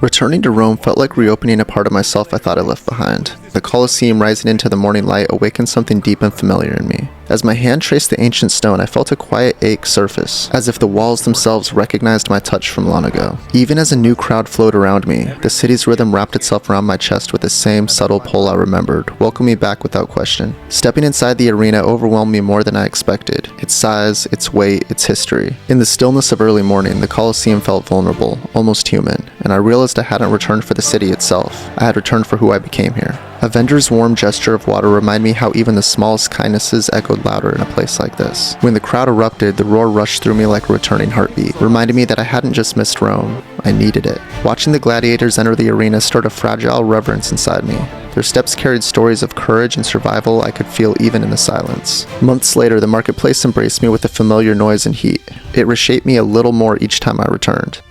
Returning to Rome felt like reopening a part of myself I thought I left behind. The Colosseum rising into the morning light awakened something deep and familiar in me. As my hand traced the ancient stone, I felt a quiet ache surface, as if the walls themselves recognized my touch from long ago. Even as a new crowd flowed around me, the city's rhythm wrapped itself around my chest with the same subtle pull I remembered, welcoming me back without question. Stepping inside the arena overwhelmed me more than I expected. Its size, its weight, its history. In the stillness of early morning, the Colosseum felt vulnerable, almost human, and I realized I hadn't returned for the city itself. I had returned for who I became here. A vendor's warm gesture of water reminded me how even the smallest kindnesses echoed louder in a place like this. When the crowd erupted, the roar rushed through me like a returning heartbeat, reminding me that I hadn't just missed Rome, I needed it. Watching the gladiators enter the arena stirred a fragile reverence inside me. Their steps carried stories of courage and survival I could feel even in the silence. Months later, the marketplace embraced me with the familiar noise and heat. It reshaped me a little more each time I returned.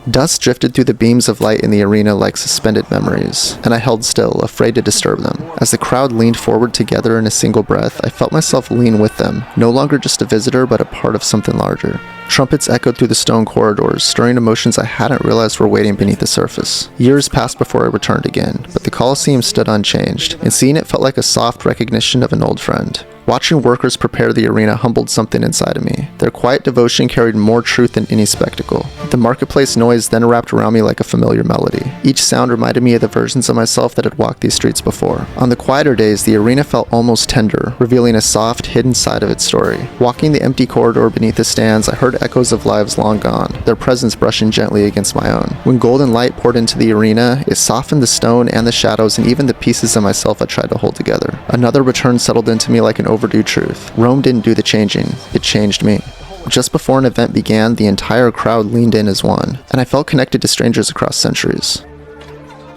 Dust drifted through the beams of light in the arena like suspended memories, and I held still, afraid to disturb them. As the crowd leaned forward together in a single breath, I felt myself lean with them, no longer just a visitor but a part of something larger. Trumpets echoed through the stone corridors, stirring emotions I hadn't realized were waiting beneath the surface. Years passed before I returned again, but the Colosseum stood unchanged, and seeing it felt like a soft recognition of an old friend. Watching workers prepare the arena humbled something inside of me. Their quiet devotion carried more truth than any spectacle. The marketplace noise then wrapped around me like a familiar melody. Each sound reminded me of the versions of myself that had walked these streets before. On the quieter days, the arena felt almost tender, revealing a soft, hidden side of its story. Walking the empty corridor beneath the stands, I heard echoes of lives long gone, their presence brushing gently against my own. When golden light poured into the arena, it softened the stone and the shadows and even the pieces of myself I tried to hold together. Another return settled into me like an overdue truth. Rome didn't do the changing, it changed me. Just before an event began, the entire crowd leaned in as one, and I felt connected to strangers across centuries.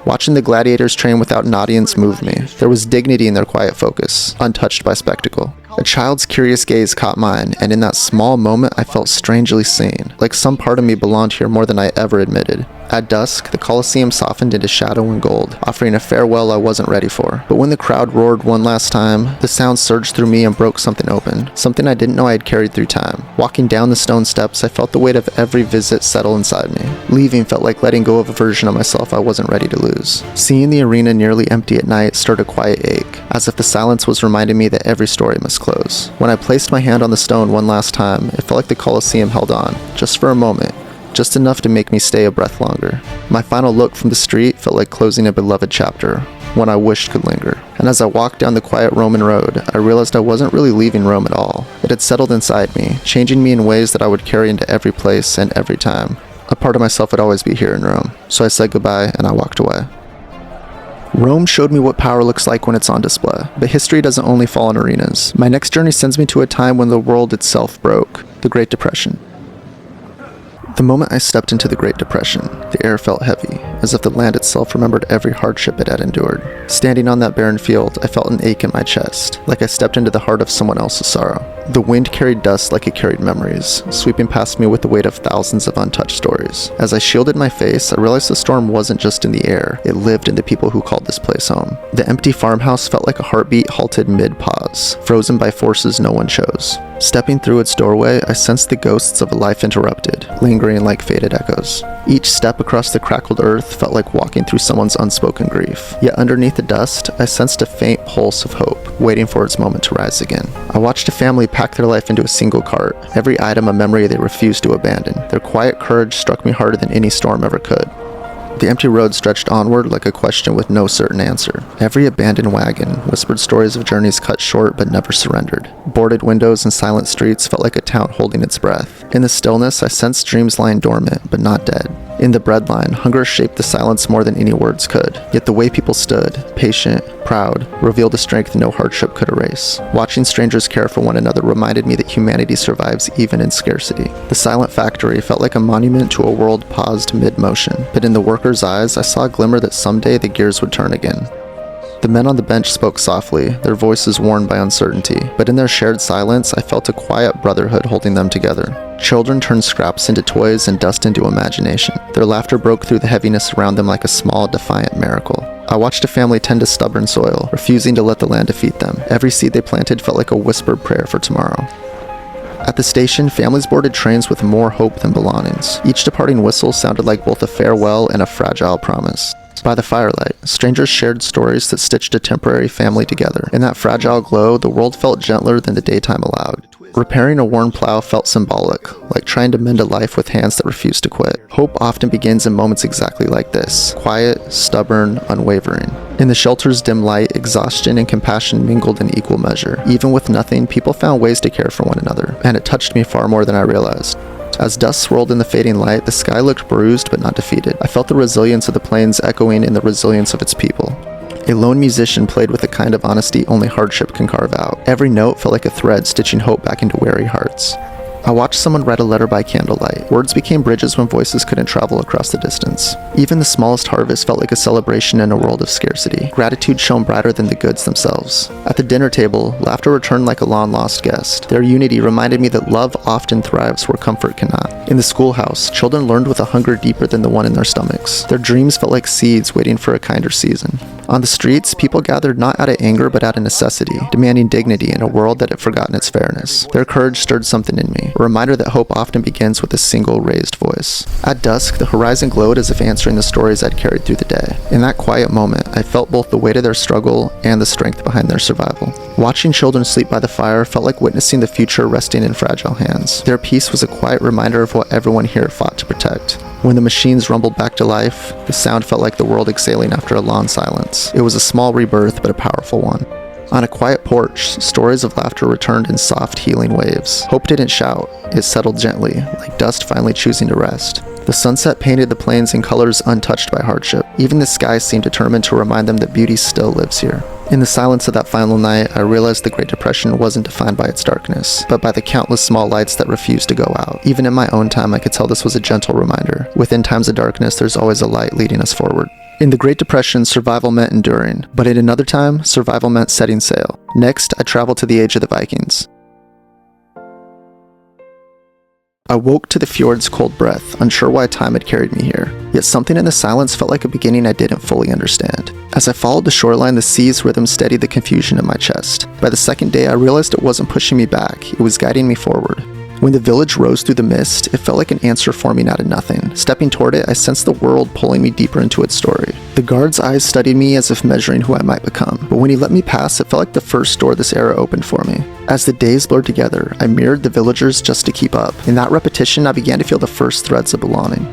Watching the gladiators train without an audience moved me. There was dignity in their quiet focus, untouched by spectacle. A child's curious gaze caught mine, and in that small moment I felt strangely seen, like some part of me belonged here more than I ever admitted. At dusk, the Colosseum softened into shadow and gold, offering a farewell I wasn't ready for. But when the crowd roared one last time, the sound surged through me and broke something open, something I didn't know I had carried through time. Walking down the stone steps, I felt the weight of every visit settle inside me. Leaving felt like letting go of a version of myself I wasn't ready to lose. Seeing the arena nearly empty at night stirred a quiet ache, as if the silence was reminding me that every story must close. When I placed my hand on the stone one last time, it felt like the Colosseum held on, just for a moment. Just enough to make me stay a breath longer. My final look from the street felt like closing a beloved chapter, one I wished could linger. And as I walked down the quiet Roman road, I realized I wasn't really leaving Rome at all. It had settled inside me, changing me in ways that I would carry into every place and every time. A part of myself would always be here in Rome, so I said goodbye and I walked away. Rome showed me what power looks like when it's on display, but history doesn't only fall in arenas. My next journey sends me to a time when the world itself broke, the Great Depression. The moment I stepped into the Great Depression, the air felt heavy, as if the land itself remembered every hardship it had endured. Standing on that barren field, I felt an ache in my chest, like I stepped into the heart of someone else's sorrow. The wind carried dust like it carried memories, sweeping past me with the weight of thousands of untouched stories. As I shielded my face, I realized the storm wasn't just in the air, it lived in the people who called this place home. The empty farmhouse felt like a heartbeat halted mid-pause, frozen by forces no one chose. Stepping through its doorway, I sensed the ghosts of a life interrupted, lingering like faded echoes. Each step across the crackled earth felt like walking through someone's unspoken grief. Yet underneath the dust, I sensed a faint pulse of hope, waiting for its moment to rise again. I watched a family pack their life into a single cart, every item a memory they refused to abandon. Their quiet courage struck me harder than any storm ever could. The empty road stretched onward like a question with no certain answer. Every abandoned wagon whispered stories of journeys cut short but never surrendered. Boarded windows and silent streets felt like a town holding its breath. In the stillness, I sensed dreams lying dormant, but not dead. In the breadline, hunger shaped the silence more than any words could. Yet the way people stood, patient, proud, revealed a strength no hardship could erase. Watching strangers care for one another reminded me that humanity survives even in scarcity. The silent factory felt like a monument to a world paused mid-motion, but in the workers' eyes, I saw a glimmer that someday the gears would turn again. The men on the bench spoke softly, their voices worn by uncertainty, but in their shared silence, I felt a quiet brotherhood holding them together. Children turned scraps into toys and dust into imagination. Their laughter broke through the heaviness around them like a small, defiant miracle. I watched a family tend to stubborn soil, refusing to let the land defeat them. Every seed they planted felt like a whispered prayer for tomorrow. At the station, families boarded trains with more hope than belongings. Each departing whistle sounded like both a farewell and a fragile promise. By the firelight, strangers shared stories that stitched a temporary family together. In that fragile glow, the world felt gentler than the daytime allowed. Repairing a worn plow felt symbolic, like trying to mend a life with hands that refused to quit. Hope often begins in moments exactly like this, quiet, stubborn, unwavering. In the shelter's dim light, exhaustion and compassion mingled in equal measure. Even with nothing, people found ways to care for one another, and it touched me far more than I realized. As dust swirled in the fading light, the sky looked bruised but not defeated. I felt the resilience of the plains echoing in the resilience of its people. A lone musician played with a kind of honesty only hardship can carve out. Every note felt like a thread stitching hope back into weary hearts. I watched someone write a letter by candlelight. Words became bridges when voices couldn't travel across the distance. Even the smallest harvest felt like a celebration in a world of scarcity. Gratitude shone brighter than the goods themselves. At the dinner table, laughter returned like a long-lost guest. Their unity reminded me that love often thrives where comfort cannot. In the schoolhouse, children learned with a hunger deeper than the one in their stomachs. Their dreams felt like seeds waiting for a kinder season. On the streets, people gathered not out of anger but out of necessity, demanding dignity in a world that had forgotten its fairness. Their courage stirred something in me, a reminder that hope often begins with a single raised voice. At dusk, the horizon glowed as if answering the stories I'd carried through the day. In that quiet moment, I felt both the weight of their struggle and the strength behind their survival. Watching children sleep by the fire felt like witnessing the future resting in fragile hands. Their peace was a quiet reminder of what everyone here fought to protect. When the machines rumbled back to life, the sound felt like the world exhaling after a long silence. It was a small rebirth, but a powerful one. On a quiet porch, stories of laughter returned in soft, healing waves. Hope didn't shout. It settled gently, like dust finally choosing to rest. The sunset painted the plains in colors untouched by hardship. Even the sky seemed determined to remind them that beauty still lives here. In the silence of that final night, I realized the Great Depression wasn't defined by its darkness, but by the countless small lights that refused to go out. Even in my own time, I could tell this was a gentle reminder. Within times of darkness, there's always a light leading us forward. In the Great Depression, survival meant enduring, but in another time, survival meant setting sail. Next, I traveled to the age of the Vikings. I woke to the fjord's cold breath, unsure why time had carried me here. Yet something in the silence felt like a beginning I didn't fully understand. As I followed the shoreline, the sea's rhythm steadied the confusion in my chest. By the second day, I realized it wasn't pushing me back, it was guiding me forward. When the village rose through the mist, it felt like an answer forming out of nothing. Stepping toward it, I sensed the world pulling me deeper into its story. The guard's eyes studied me as if measuring who I might become, but when he let me pass, it felt like the first door this era opened for me. As the days blurred together, I mirrored the villagers just to keep up. In that repetition, I began to feel the first threads of belonging.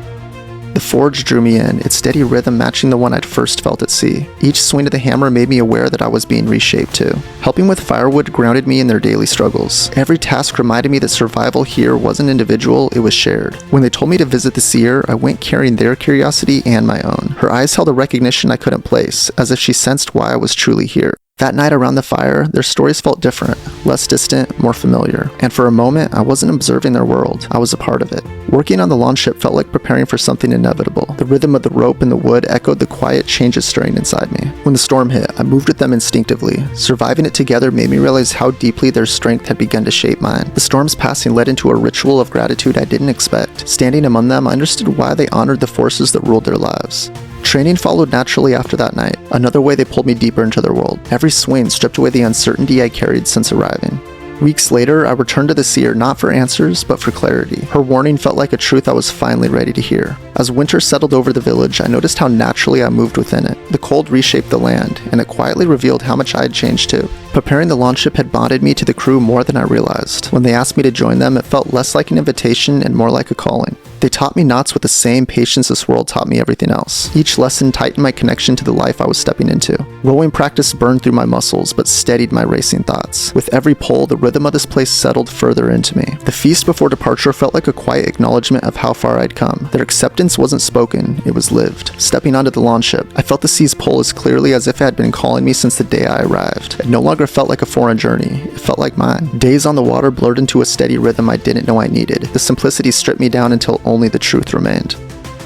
The forge drew me in, its steady rhythm matching the one I'd first felt at sea. Each swing of the hammer made me aware that I was being reshaped too. Helping with firewood grounded me in their daily struggles. Every task reminded me that survival here wasn't individual, it was shared. When they told me to visit the seer, I went carrying their curiosity and my own. Her eyes held a recognition I couldn't place, as if she sensed why I was truly here. That night around the fire, their stories felt different, less distant, more familiar. And for a moment, I wasn't observing their world, I was a part of it. Working on the launch ship felt like preparing for something inevitable. The rhythm of the rope and the wood echoed the quiet changes stirring inside me. When the storm hit, I moved with them instinctively. Surviving it together made me realize how deeply their strength had begun to shape mine. The storm's passing led into a ritual of gratitude I didn't expect. Standing among them, I understood why they honored the forces that ruled their lives. Training followed naturally after that night, another way they pulled me deeper into their world. Every swing stripped away the uncertainty I carried since arriving. Weeks later, I returned to the seer not for answers, but for clarity. Her warning felt like a truth I was finally ready to hear. As winter settled over the village, I noticed how naturally I moved within it. The cold reshaped the land, and it quietly revealed how much I had changed too. Preparing the launch ship had bonded me to the crew more than I realized. When they asked me to join them, it felt less like an invitation and more like a calling. They taught me knots with the same patience this world taught me everything else. Each lesson tightened my connection to the life I was stepping into. Rowing practice burned through my muscles, but steadied my racing thoughts. With every pull, the rhythm of this place settled further into me. The feast before departure felt like a quiet acknowledgement of how far I'd come. Their acceptance wasn't spoken, it was lived. Stepping onto the launch ship, I felt the sea's pull as clearly as if it had been calling me since the day I arrived. It no longer felt like a foreign journey, it felt like mine. Days on the water blurred into a steady rhythm I didn't know I needed. The simplicity stripped me down until only the truth remained.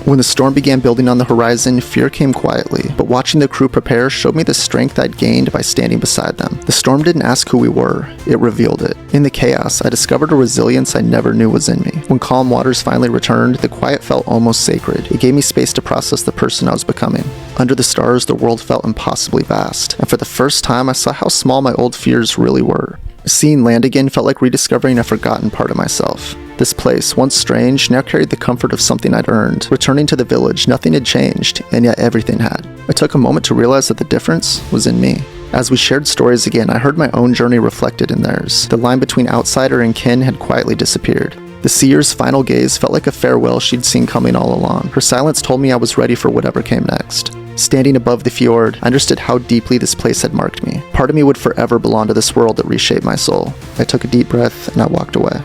When the storm began building on the horizon, fear came quietly, but watching the crew prepare showed me the strength I'd gained by standing beside them. The storm didn't ask who we were, it revealed it. In the chaos, I discovered a resilience I never knew was in me. When calm waters finally returned, the quiet felt almost sacred. It gave me space to process the person I was becoming. Under the stars, the world felt impossibly vast, and for the first time I saw how small my old fears really were. Seeing land again felt like rediscovering a forgotten part of myself. This place, once strange, now carried the comfort of something I'd earned. Returning to the village, nothing had changed, and yet everything had. I took a moment to realize that the difference was in me. As we shared stories again, I heard my own journey reflected in theirs. The line between outsider and kin had quietly disappeared. The seer's final gaze felt like a farewell she'd seen coming all along. Her silence told me I was ready for whatever came next. Standing above the fjord, I understood how deeply this place had marked me. Part of me would forever belong to this world that reshaped my soul. I took a deep breath and I walked away.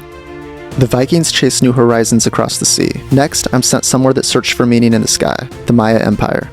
The Vikings chased new horizons across the sea. Next, I'm sent somewhere that searched for meaning in the sky, the Maya Empire.